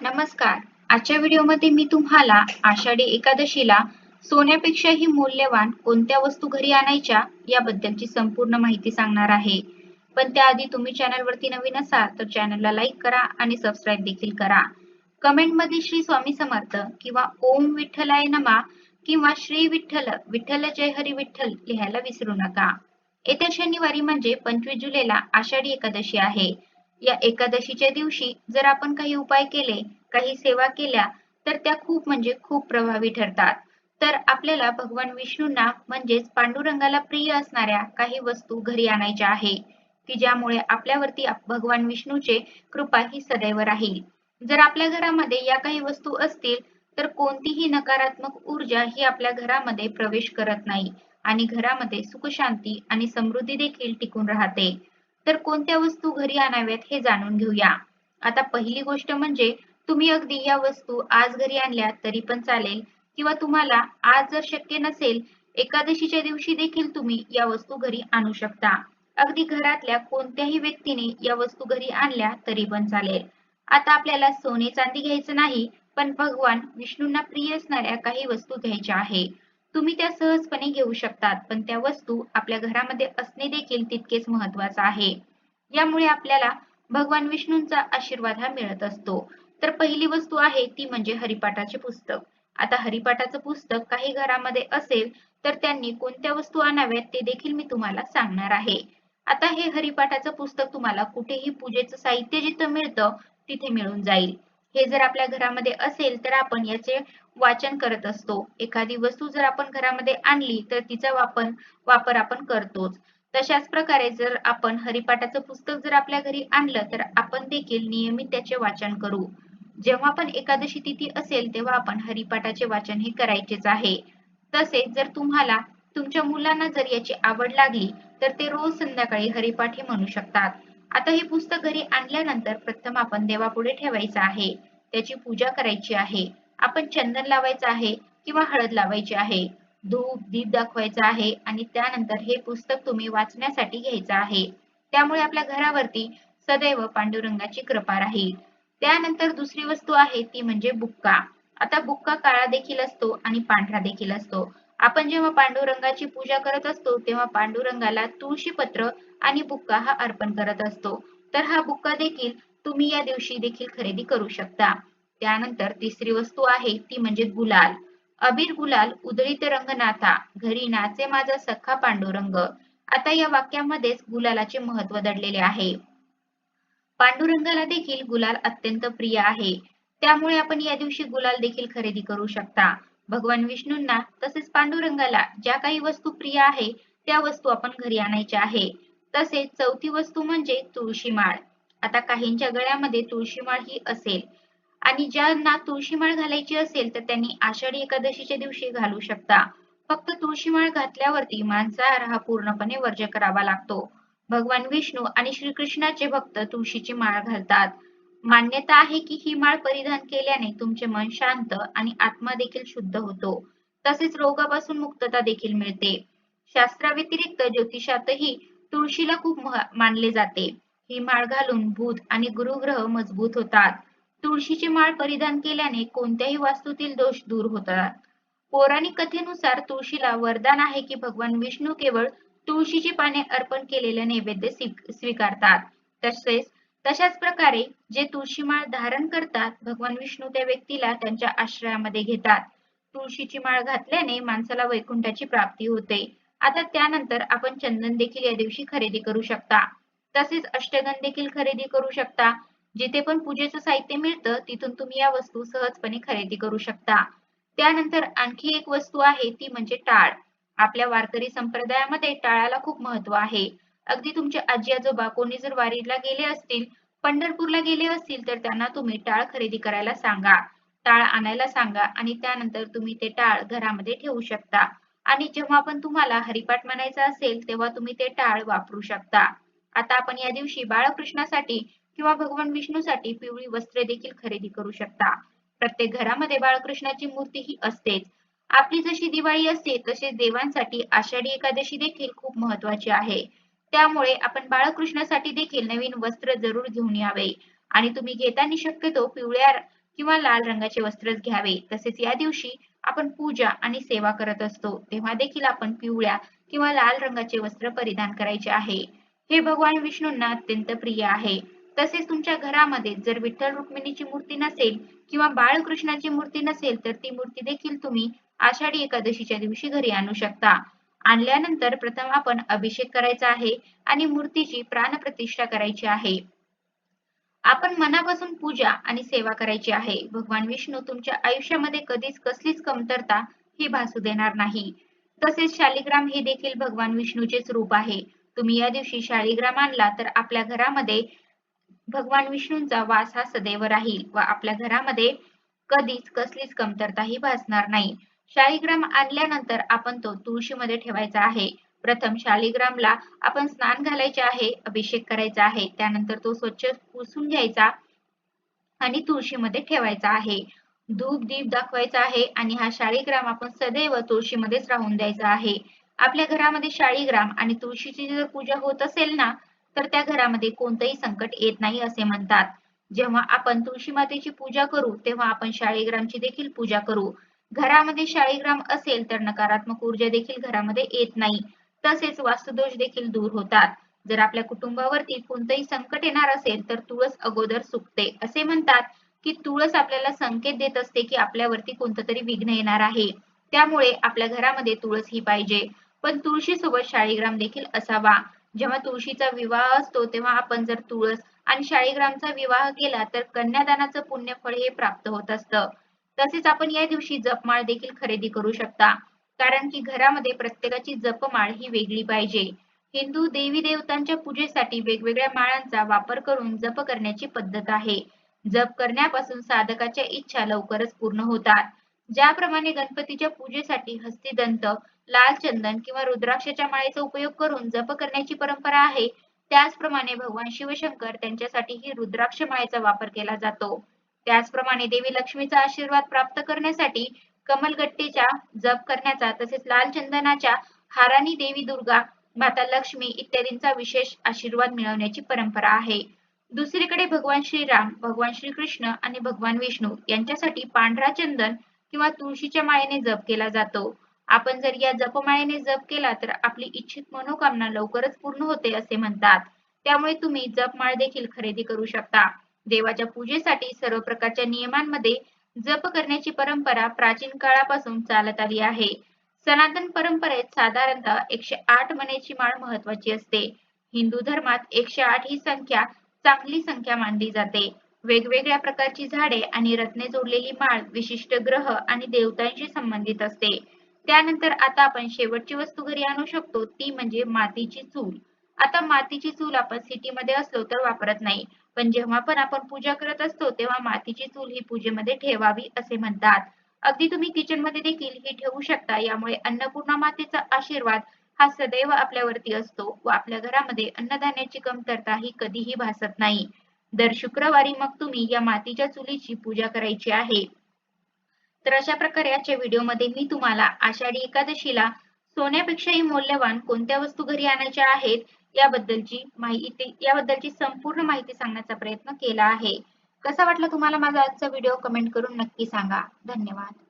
नमस्कार. आजच्या व्हिडिओमध्ये मी तुम्हाला आषाढी एकादशीला सोन्यापेक्षाही मौल्यवान कोणत्या वस्तू घरी आणायच्या याबद्दलची संपूर्ण माहिती सांगणार आहे. पण त्याआधी तुम्ही चॅनलवरती नवीन असाल तर चॅनलला लाईक करा आणि सबस्क्राईब देखील करा. कमेंटमध्ये श्री स्वामी समर्थ किंवा ओम विठ्ठलाय नमा किंवा श्री विठ्ठल विठ्ठल जय हरी विठ्ठल लिहायला विसरू नका. येत्या शनिवारी म्हणजे 25 जुलैला आषाढी एकादशी आहे. या एकादशीच्या दिवशी जर आपण काही उपाय केले, काही सेवा केल्या तर त्या खूप म्हणजे खूप प्रभावी ठरतात. तर आपल्याला भगवान विष्णूंना म्हणजेच पांडुरंगाला प्रिय असणाऱ्या काही वस्तू घरी आणायच्या आहे, की ज्यामुळे आपल्यावरती भगवान विष्णूचे कृपा ही सदैव राहील. जर आपल्या घरामध्ये या काही वस्तू असतील तर कोणतीही नकारात्मक ऊर्जा ही आपल्या घरामध्ये प्रवेश करत नाही आणि घरामध्ये सुख शांती आणि समृद्धी देखील टिकून राहते. तर कोणत्या वस्तू घरी आणाव्यात हे जाणून घेऊया. आता पहिली गोष्ट म्हणजे तुम्ही अगदी या वस्तू आज घरी आणल्या तरी पण चालेल किंवा तुम्हाला आज जर शक्य नसेल एकादशीच्या दिवशी देखील तुम्ही या वस्तू घरी आणू शकता. अगदी घरातल्या कोणत्याही व्यक्तीने या वस्तू घरी आणल्या तरी पण चालेल. आता आपल्याला सोने चांदी घ्यायचं नाही, पण भगवान विष्णूंना प्रिय असणाऱ्या काही वस्तू घ्यायच्या आहे. तुम्ही त्या सहजपणे घेऊ शकतात, पण त्या वस्तू आपल्या घरामध्ये असणे देखील तितकेच महत्त्वाचं आहे. यामुळे आपल्याला भगवान विष्णूंचा आशीर्वाद हा मिळत असतो. तर पहिली वस्तू आहे ती म्हणजे हरिपाठाचे पुस्तक. आता हरिपाठाचं पुस्तक काही घरामध्ये असेल तर त्यांनी कोणत्या वस्तू आणाव्यात ते देखील मी तुम्हाला सांगणार आहे. आता हे हरिपाठाचं पुस्तक तुम्हाला कुठेही पूजेचं साहित्य जिथं मिळतं तिथे मिळून जाईल. हे जर आपल्या घरामध्ये असेल तर आपण याचे वाचन करत असतो. एखादी वस्तू जर आपण घरामध्ये आणली तर तिचा वापर आपण करतोच. तशाच प्रकारे जर आपण हरिपाठाचं पुस्तक जर आपल्या घरी आणलं तर आपण देखील नियमित त्याचे वाचन करू. जेव्हा पण एकादशी तिथी असेल तेव्हा आपण हरिपाठाचे वाचन हे करायचेच आहे. तसेच जर तुम्हाला तुमच्या मुलांना जर याची आवड लागली तर ते रोज संध्याकाळी हरिपाठ हे म्हणू शकतात. आता हे पुस्तक घरी आणल्यानंतर प्रथम आपण देवापुढे ठेवायचं आहे. त्याची पूजा करायची आहे. आपण चंदन लावायचं आहे किंवा हळद लावायची आहे. धूप, दीप दाखवायचा आहे आणि त्यानंतर हे पुस्तक तुम्ही वाचण्यासाठी घ्यायचं आहे. त्यामुळे आपल्या घरावरती सदैव पांडुरंगाची कृपा राहील. त्यानंतर दुसरी वस्तू आहे ती म्हणजे बुक्का. आता बुक्का काळा देखील असतो आणि पांढरा देखील असतो. आपण जेव्हा पांडुरंगाची पूजा करत असतो तेव्हा पांडुरंगाला तुळशी पत्र आणि बुक्का हा अर्पण करत असतो. तर हा बुक्का देखील तुम्ही या दिवशी देखील खरेदी करू शकता. त्यानंतर तिसरी वस्तू आहे ती म्हणजे गुलाल. अबीर गुलाल उधळीत रंगनाथा, घरी नाचे माझा सखा पांडुरंग. आता या वाक्यामध्येच गुलालाचे महत्त्व दडलेले आहे. पांडुरंगाला देखील गुलाल अत्यंत प्रिय आहे. त्यामुळे आपण या दिवशी गुलाल देखील खरेदी करू शकता. भगवान विष्णूंना तसेच पांडुरंगाला ज्या काही वस्तू प्रिय आहे त्या वस्तू आपण घरी आणायच्या आहे. तसेच चौथी वस्तू म्हणजे तुळशी माळ. आता काहींच्या गळ्यामध्ये तुळशी माळ ही असेल आणि ज्यांना तुळशी माळ घालायची असेल तर त्यांनी आषाढी एकादशीच्या दिवशी घालू शकता. फक्त तुळशी माळ घातल्यावरती मांसाहार हा पूर्णपणे वर्ज्य करावा लागतो. भगवान विष्णू आणि श्रीकृष्णाचे भक्त तुळशीची माळ घालतात. मान्यता आहे की ही माळ परिधान केल्याने तुमचे मन शांत आणि आत्मा देखील शुद्ध होतो. तसेच रोगापासून मुक्तता देखील मिळते. शास्त्राव्यतिरिक्त ज्योतिषातही तुळशीला खूप मानले जाते. ही माळ घालून भूत आणि गुरुग्रह मजबूत होतात. तुळशीची माळ परिधान केल्याने कोणत्याही वास्तूतील दोष दूर होतात. पौराणिक कथेनुसार तुळशीला वरदान आहे की भगवान विष्णू केवळ तुळशीची पाने अर्पण केलेले नैवेद्य स्वीकारतात. तसेच तशाच प्रकारे जे तुळशी माळ धारण करतात भगवान विष्णू त्या व्यक्तीला त्यांच्या आश्रयामध्ये घेतात. तुळशीची माळ घातल्याने माणसाला वैकुंठाची प्राप्ती होते. आता त्यानंतर आपण चंदन देखील या दिवशी खरेदी करू शकता. तसेच अष्टगंध देखील खरेदी करू शकता. जिथे पण पूजेचं साहित्य मिळतं तिथून तुम्ही या वस्तू सहजपणे खरेदी करू शकता. त्यानंतर आणखी एक वस्तू आहे ती म्हणजे टाळ. आपल्या वारकरी संप्रदायामध्ये टाळाला खूप महत्त्व आहे. अगदी तुमचे आजी आजोबा कोणी जर वारीला गेले असतील, पंढरपूरला गेले असतील तर त्यांना तुम्ही टाळ खरेदी करायला सांगा. टाळ आणायला सांगा आणि त्यानंतर तुम्ही ते टाळ घरामध्ये ठेवू शकता. आणि जेव्हा पण तुम्हाला हरिपाठ म्हणायचा असेल तेव्हा तुम्ही ते टाळ वापरू शकता. आता आपण या दिवशी बाळकृष्णासाठी किंवा भगवान विष्णूसाठी पिवळी वस्त्रे देखील खरेदी करू शकता. प्रत्येक घरामध्ये बाळकृष्णाची मूर्ती ही असतेच. आपली जशी दिवाळी असते तसेच देवांसाठी आषाढी एकादशी देखील खूप महत्त्वाची आहे. त्यामुळे आपण बाळकृष्णासाठी देखील नवीन वस्त्र जरूर घेऊन यावे आणि तुम्ही घेताना शक्यतो पिवळ्या किंवा लाल रंगाचे वस्त्रच घ्यावे. तसेच या दिवशी आपण पूजा आणि सेवा करत असतो तेव्हा देखील आपण पिवळ्या किंवा लाल रंगाचे वस्त्र परिधान करायचे आहे. हे भगवान विष्णूंना अत्यंत प्रिय आहे. तसेच तुमच्या घरामध्ये जर विठ्ठल रुक्मिणीची मूर्ती नसेल किंवा बाळकृष्णाची मूर्ती नसेल तर ती मूर्ती देखील तुम्ही आषाढी एकादशीच्या दिवशी घरी आणू शकता. आणल्यानंतर प्रथम आपण अभिषेक करायचा आहे आणि मूर्तीची प्राणप्रतिष्ठा करायची आहे. आपण मनापासून पूजा आणि सेवा करायची आहे. भगवान विष्णू तुमच्या आयुष्यामध्ये कधीच कसलीच कमतरता ही भासू देणार नाही. तसेच शालिग्राम हे देखील भगवान विष्णूचेच रूप आहे. तुम्ही या दिवशी शालिग्राम आणला तर आपल्या घरामध्ये भगवान विष्णूंचा वास हा सदैव राहील व आपल्या घरामध्ये कधीच कसलीच कमतरताही भासणार नाही. शालिग्राम आणल्यानंतर आपण तो तुळशीमध्ये ठेवायचा आहे. प्रथम शालिग्रामला आपण स्नान घालायचे आहे, अभिषेक करायचा आहे. त्यानंतर तो स्वच्छ पुसून घ्यायचा आणि तुळशीमध्ये ठेवायचा आहे. धूप दीप दाखवायचा आहे आणि हा शाळीग्राम आपण सदैव तुळशीमध्येच राहून द्यायचा आहे. आपल्या घरामध्ये शाळीग्राम आणि तुळशीची जर पूजा होत असेल ना, तर त्या घरामध्ये कोणतंही संकट येत नाही असे म्हणतात. जेव्हा आपण तुळशी मातेची पूजा करू, तेव्हा आपण शाळीग्रामची देखील पूजा करू. घरामध्ये शाळीग्राम असेल तर नकारात्मक ऊर्जा देखील घरामध्ये येत नाही. तसेच वास्तुदोष देखील दूर होतात. जर आपल्या कुटुंबावरती कोणतंही संकट येणार असेल तर तुळस अगोदर सुकते. असे म्हणतात की तुळस आपल्याला संकेत देत असते की आपल्यावरती कोणतं तरी विघ्न येणार आहे. त्यामुळे आपल्या घरामध्ये तुळस ही पाहिजे. पण तुळशीसोबत शाळीग्राम देखील असावा. जेव्हा तुळशीचा विवाह असतो तेव्हा आपण जर तुळस आणि शाळीग्रामचा विवाह केला तर कन्यादानाचं पुण्यफळ हे प्राप्त होत असतं. तसेच आपण या दिवशी जपमाळ देखील खरेदी करू शकता. कारण की घरामध्ये प्रत्येकाची जपमाळ ही वेगळी पाहिजे. हिंदू देवी देवतांच्या पूजेसाठी वेगवेगळ्या माळांचा वापर करून जप करण्याची पद्धत आहे. जप करण्यापासून साधकाच्या इच्छा लवकरच पूर्ण होतात. ज्याप्रमाणे गणपतीच्या पूजेसाठी हस्तिदंत, लाल चंदन किंवा रुद्राक्षाच्या माळेचा उपयोग करून जप करण्याची परंपरा आहे, त्याचप्रमाणे भगवान शिवशंकर त्यांच्यासाठीही रुद्राक्ष माळेचा वापर केला जातो. त्याचप्रमाणे देवी लक्ष्मीचा आशीर्वाद प्राप्त करण्यासाठी कमलगट्टेच्या जप करण्याचा तसेच लाल चंदनाच्या हारानी देवी दुर्गा, माता लक्ष्मी इत्यादींचा विशेष आशीर्वाद मिळवण्याची परंपरा आहे. दुसरीकडे भगवान श्रीराम, भगवान श्रीकृष्ण आणि भगवान विष्णू यांच्यासाठी पांढरा चंदन किंवा तुळशीच्या माळेने जप केला जातो. आपण जर या जपमाळेने जप केला तर आपली इच्छित मनोकामना लवकरच पूर्ण होते असे म्हणतात. त्यामुळे तुम्ही जपमाळ देखील खरेदी करू शकता. देवाच्या पूजेसाठी सर्व प्रकारच्या नियमांमध्ये जप करण्याची परंपरा प्राचीन काळापासून चालत आली आहे. सनातन परंपरेत साधारणतः 108 मणेची माळ महत्वाची असते. हिंदू धर्मात 108 ही संख्या चांगली संख्या मानली जाते. वेगवेगळ्या प्रकारची झाडे आणि रत्ने जोडलेली माळ विशिष्ट ग्रह आणि देवतांशी संबंधित असते. त्यानंतर आता आपण शेवटची वस्तू घरी आणू शकतो ती म्हणजे मातीची चूल. आता मातीची चूल आपण सिटीमध्ये असलो तर वापरत नाही. पण जेव्हा पण आपण पूजा करत असतो तेव्हा मातीची चूल ही पूजेमध्ये ठेवावी असे म्हणतात. अगदी तुम्ही किचनमध्ये देखील ही ठेवू शकता. यामुळे अन्नपूर्णा मातेचा आशीर्वाद हा सदैव आपल्यावरती असतो व आपल्या घरामध्ये अन्नधान्याची कमतरता ही कधीही भासत नाही. दर शुक्रवारी मग तुम्ही या मातीच्या चुलीची पूजा करायची आहे. तर अशा प्रकारे आजच्या व्हिडिओमध्ये मी तुम्हाला आषाढी एकादशीला सोन्यापेक्षाही मौल्यवान कोणत्या वस्तू घरी आणायच्या आहेत याबद्दलची संपूर्ण माहिती सांगण्याचा प्रयत्न केला आहे. कसा वाटला तुम्हाला माझा आजचा व्हिडिओ कमेंट करून नक्की सांगा. धन्यवाद.